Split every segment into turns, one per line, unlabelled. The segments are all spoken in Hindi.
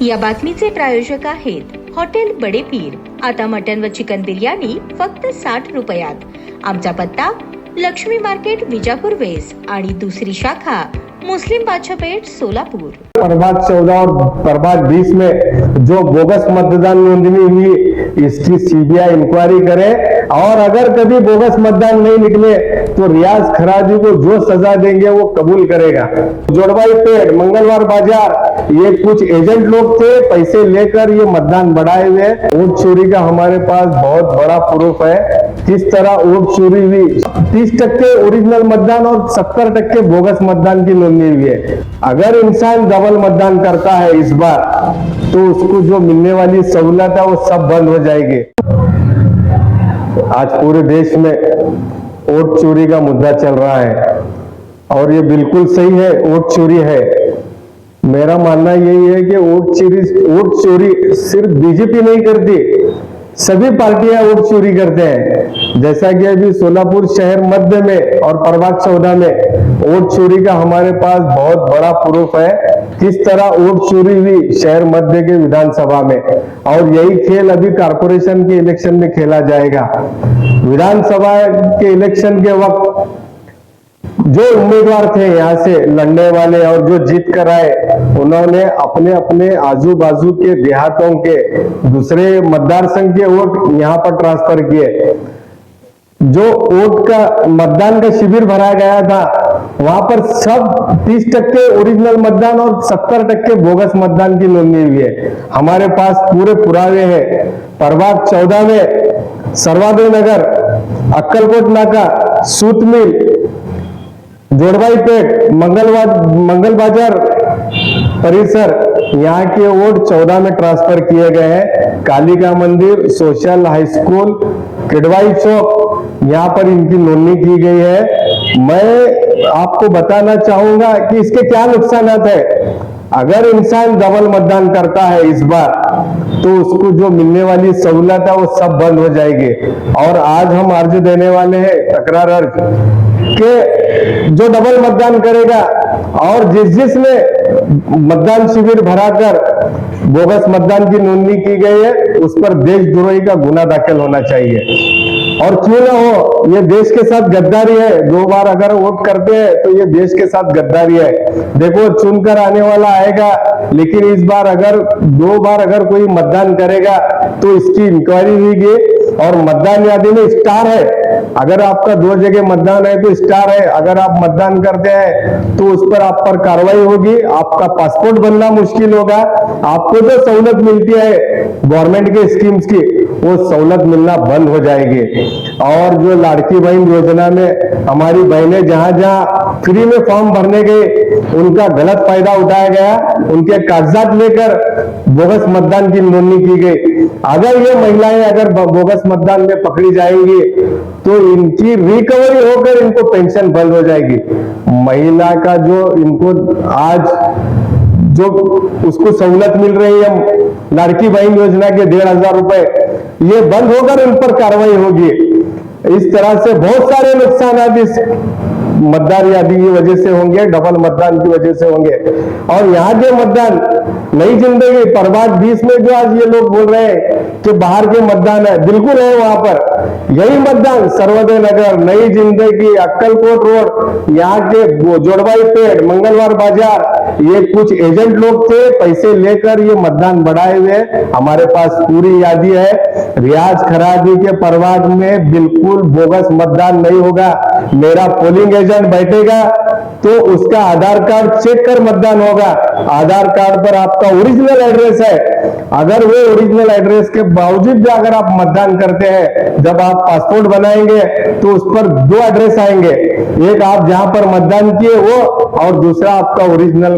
या बातमीचे प्रायोजक आहेत हॉटेल बडे पीर। आता मटन व चिकन बिर्याणी फक्त 60 रुपयात। आमचा पत्ता लक्ष्मी मार्केट विजापूर वेस्ट आणि दुसरी शाखा मुस्लिम बादशाह पेठ सोलापुर।
प्रभाग 14 और प्रभाग 20 में जो बोगस मतदान नोंदनी हुई इसकी सीबीआई इंक्वायरी करे और अगर कभी बोगस मतदान नहीं निकले तो रियाज खराजी को जो सजा देंगे वो कबूल करेगा। जोड़वाई पेड़ मंगलवार बाजार ये कुछ एजेंट लोग थे, पैसे लेकर ये मतदान बढ़ाए हुए। वोट चोरी का हमारे पास बहुत बड़ा प्रूफ है किस तरह वोट चोरी हुई। 30% ओरिजिनल मतदान और 70% बोगस मतदान की नोंदनी हुई है। अगर इंसान डबल मतदान करता है इस बार तो उसको जो मिलने वाली सहूलत है वो सब बंद हो जाएगी। आज पूरे देश में वोट चोरी का मुद्दा चल रहा है और ये बिल्कुल सही है, वोट चोरी है। मेरा मानना यही है कि वोट चोरी सिर्फ बीजेपी नहीं करती, सभी पार्टियां वोट चोरी करते हैं। जैसा कि अभी सोलापुर शहर मध्य में और प्रभाग 14 में वोट चोरी का हमारे पास बहुत बड़ा प्रूफ है किस तरह वोट चोरी हुई शहर मध्य के विधानसभा में। और यही खेल अभी कारपोरेशन के इलेक्शन में खेला जाएगा। विधानसभा के इलेक्शन के वक्त जो उम्मीदवार थे यहाँ से लड़ने वाले और जो जीत कर आए उन्होंने अपने अपने आजू बाजू के देहातों के दूसरे मतदार संघ के वोट यहाँ पर ट्रांसफर किए। जो वोट का मतदान का शिविर भरा गया था वहां पर सब 30% ओरिजिनल मतदान और 70% बोगस मतदान की नोंदनी हुई है। हमारे पास पूरे पुरावे हैं। प्रभाग 14 में सर्वादय नगर, अक्कलकोट नाका, सूत मिल, जोड़वाई पेट, मंगल बाजार परिसर यहाँ के वोट 14 में ट्रांसफर किए गए हैं। कालिका मंदिर, सोशल हाई स्कूल, किडवाई चौक यहाँ पर इनकी नोंदनी की गई है। मैं आपको बताना चाहूंगा कि इसके क्या नुकसान है। अगर इंसान डबल मतदान करता है इस बार तो उसको जो मिलने वाली सहूलत है वो सब बंद हो जाएगी। और आज हम अर्ज देने वाले हैं, तकरार अर्ज कि जो डबल मतदान करेगा और जिसने मतदान शिविर भराकर बोगस मतदान की नोंदनी की गई है उस पर देशद्रोही का गुना दाखिल होना चाहिए। और क्यों ना हो, ये देश के साथ गद्दारी है। 2 बार अगर वोट करते हैं तो ये देश के साथ गद्दारी है। देखो चुनकर आने वाला आएगा, लेकिन इस बार अगर 2 बार अगर कोई मतदान करेगा तो इसकी इंक्वायरी होगी। और मतदान यादी में स्टार है, अगर आपका 2 जगह मतदान है तो स्टार है। अगर आप मतदान करते हैं तो उस पर आप पर कार्रवाई होगी, आपका पासपोर्ट बनना मुश्किल होगा। आपको जो सहूलत मिलती है गवर्नमेंट के स्कीम्स की वो सहूलत मिलना बंद हो जाएगी। और जो लाड़की बहन योजना में हमारी बहनें जहां जहां फ्री में फॉर्म भरने गए उनका गलत फायदा उठाया गया, उनके कागजात लेकर बोगस मतदान की नोंदनी की गई। अगर ये महिलाएं अगर बोगस मतदान में पकड़ी जाएंगी तो इनकी रिकवरी होकर इनको पेंशन बंद हो जाएगी। महिला का जो इनको आज जो उसको सहूलत मिल रही है लड़की बहन योजना के 1500 रुपए, ये बंद होकर उन पर कार्रवाई होगी। इस तरह से बहुत सारे नुकसान इस मतदार यादी की वजह से होंगे, डबल मतदान की वजह से होंगे। और यहाँ के मतदान नई जिंदगी प्रभाग 20 में जो आज ये लोग बोल रहे हैं कि बाहर के मतदान है, बिल्कुल है। वहां पर यही मतदान सर्वोदय नगर, नई जिंदगी, अक्कलकोट रोड, यहाँ के जोड़वाई पेड़, मंगलवार बाजार ये कुछ एजेंट लोग थे, पैसे लेकर ये मतदान बढ़ाए हुए। हमारे पास पूरी यादी है। रियाज खराजी के प्रभाग में बिल्कुल बोगस मतदान नहीं होगा। मेरा पोलिंग एजेंट बैठेगा तो उसका आधार कार्ड चेक कर मतदान होगा। आधार कार्ड पर आपका ओरिजिनल एड्रेस है, अगर वो ओरिजिनल एड्रेस के बावजूद भी अगर आप मतदान करते हैं, जब आप पासपोर्ट बनाएंगे तो उस पर 2 एड्रेस आएंगे, एक आप जहां पर मतदान किए वो और दूसरा आपका ओरिजिनल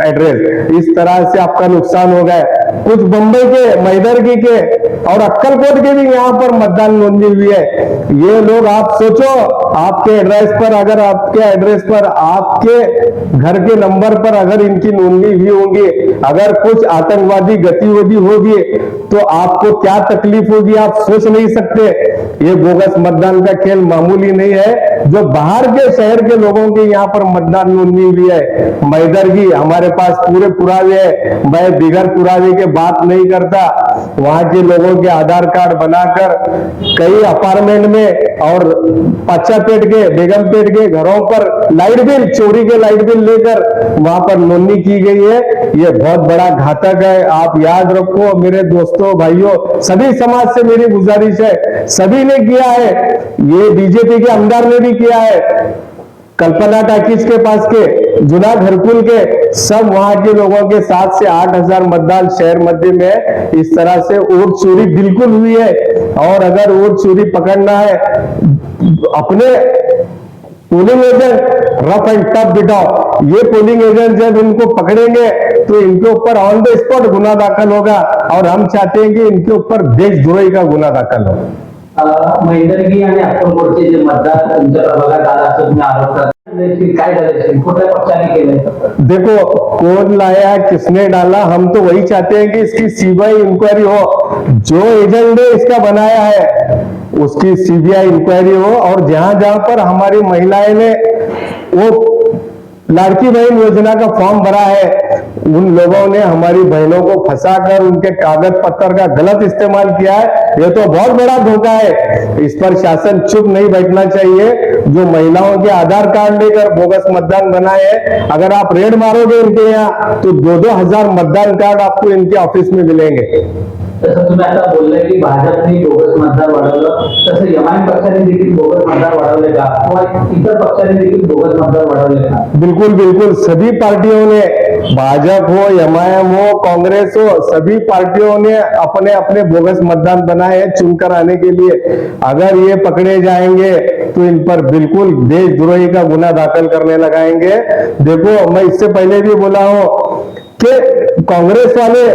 एड्रेस। इस तरह से आपका नुकसान हो गया। कुछ बंबई के, मैदरगी के और अक्कलकोट के भी यहाँ पर मतदान नोंदनी हुई है। ये लोग आप सोचो आपके एड्रेस पर, अगर आपके एड्रेस पर आपके घर के नंबर पर अगर इनकी नोंदनी हुई होंगी, अगर कुछ आतंकवादी गतिविधि होगी तो आपको क्या तकलीफ होगी आप सोच नहीं सकते। ये बोगस मतदान का खेल मामूली नहीं है। जो बाहर के शहर के लोगों के यहाँ पर मतदान नोंदनी हुई है, मैदर की हमारे पास पूरे पुरावे है, मैं बिगर पुरावे के बात नहीं करता। वहां के लोगों के आधार कार्ड बनाकर कई अपार्टमेंट में और पच्चापेट के, बेगमपेट के घरों पर लाइट बिल, चोरी के लाइट बिल लेकर वहां पर नोंदनी की गई है। ये बहुत बड़ा घातक है। आप याद रखो मेरे दोस्तों, भाइयों, सभी समाज से मेरी गुजारिश है, सभी ने किया है, ये बीजेपी के आमदार ने भी किया है, कल्पना टाकिज के पास के, जुना घरकुल के, सब वहां के लोगों के 7 से 8 हजार मतदान शहर मध्य में है। इस तरह से वोट चोरी बिल्कुल हुई है। और अगर वोट चोरी पकड़ना है, अपने polling agent rough and tough बिठाओ। ये पोलिंग एजेंट जब इनको पकड़ेंगे तो इनके ऊपर ऑन द स्पॉट गुना दाखल होगा, और हम चाहते हैं कि इनके ऊपर देशद्रोही का गुना दाखल हो।
मैदरगी आणि अक्कलकोटचे जे मतदार तुमच्या प्रभागात आला असं तुम्ही आरोप करता, काय झालं, कुठल्या पक्षाने केलंय?
देखो, कौन लाया, किसने डाला, हम तो वही चाहते हैं कि इसकी सीबीआई इंक्वायरी हो। जो एजेंट ने इसका बनाया है उसकी सीबीआई इंक्वायरी हो, और जहां जहां पर हमारी महिलाएं ने वो लाड़की बहन योजना का फॉर्म भरा है, उन लोगों ने हमारी बहनों को फंसाकर उनके कागज पत्र का गलत इस्तेमाल किया है। ये तो बहुत बड़ा धोखा है। इस पर शासन चुप नहीं बैठना चाहिए। जो महिलाओं के आधार कार्ड लेकर बोगस मतदान बनाए हैं, अगर आप रेड मारोगे इनके यहाँ तो 2-2 हजार मतदान कार्ड आपको इनके ऑफिस में मिलेंगे।
तसं तुम्ही आता बोलले की भाजपने बोगस मतदार वाढवलं, तसं एमआयएम पक्षाने देखील बोगस मतदार वाढवले का, किंवा इतर पक्षाने देखील बोगस मतदार वाढवले का?
बिल्कुल बिल्कुल, सभी पार्टियों ने, भाजपा हो, एमआईएम हो, कांग्रेस हो, सभी पार्टियों ने अपने अपने बोगस मतदान बनाए हैं चुनकर आने के लिए। अगर ये पकड़े जाएंगे तो इन पर बिल्कुल देशद्रोही का गुना दाखिल करने लगाएंगे। देखो, मैं इससे पहले भी बोला हूं कि कांग्रेस वाले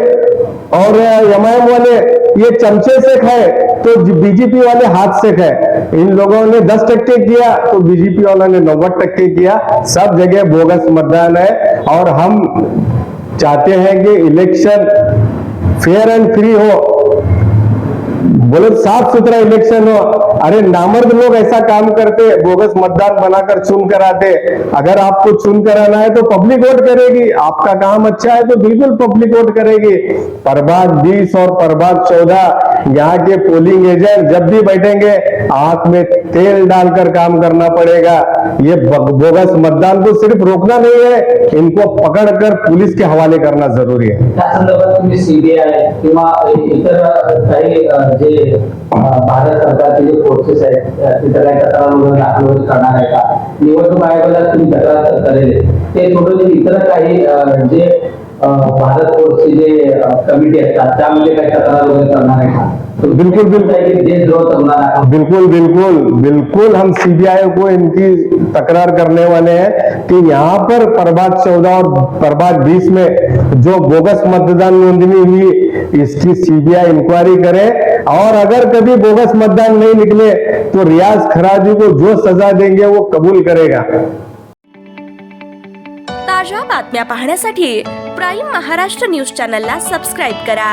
और एमआईएम वाले ये चमचे से खाए तो बीजेपी वाले हाथ से खाए। इन लोगों ने 10% किया तो बीजेपी वालों ने 90% किया। सब जगह बोगस मतदान है, और हम चाहते हैं कि इलेक्शन फेयर एंड फ्री हो, बोले साफ सुथरा इलेक्शन हो। अरे नामर्द लोग ऐसा काम करते, बोगस मतदान बनाकर चुन कर आते। अगर आपको चुन कर आना है तो पब्लिक वोट करेगी, आपका काम अच्छा है तो बिल्कुल पब्लिक वोट करेगी। प्रभाग 20 और प्रभाग 14 यहाँ के पोलिंग एजेंट जब भी बैठेंगे आंख में तेल डालकर काम करना पड़ेगा। ये बोगस मतदान को सिर्फ रोकना नहीं है, इनको पकड़कर पुलिस के हवाले करना जरूरी है।
त्या संदर्भात तुम्ही सीबीआय किंवा इतर काही जे भारत सरकारचे जे फोर्सेस आहेत तिथं काही तक्रार वगैरे दाखल वगैरे करणार आहे का? निवडणूक आयोगाला तुम्ही तक्रार करेल, ते सोडून इतर काही जे भारत फोर्सचे जे कमिटी असतात त्यामध्ये काही तक्रार वगैरे करणार आहे का?
बिल्कुल बिल्कुल बिल्कुल बिल्कुल, हम सीबीआई को इनकी तकरार करने वाले हैं कि यहाँ पर प्रभाग 14 और प्रभाग 20 में जो बोगस मतदान नोंदनी हुई इसकी सीबीआई इंक्वायरी करे, और अगर कभी बोगस मतदान नहीं निकले तो रियाज खराजी को जो सजा देंगे वो कबूल करेगा।
ताज्या बातम्या पाहण्यासाठी प्राईम महाराष्ट्र न्यूज चॅनलला सबस्क्राईब करा।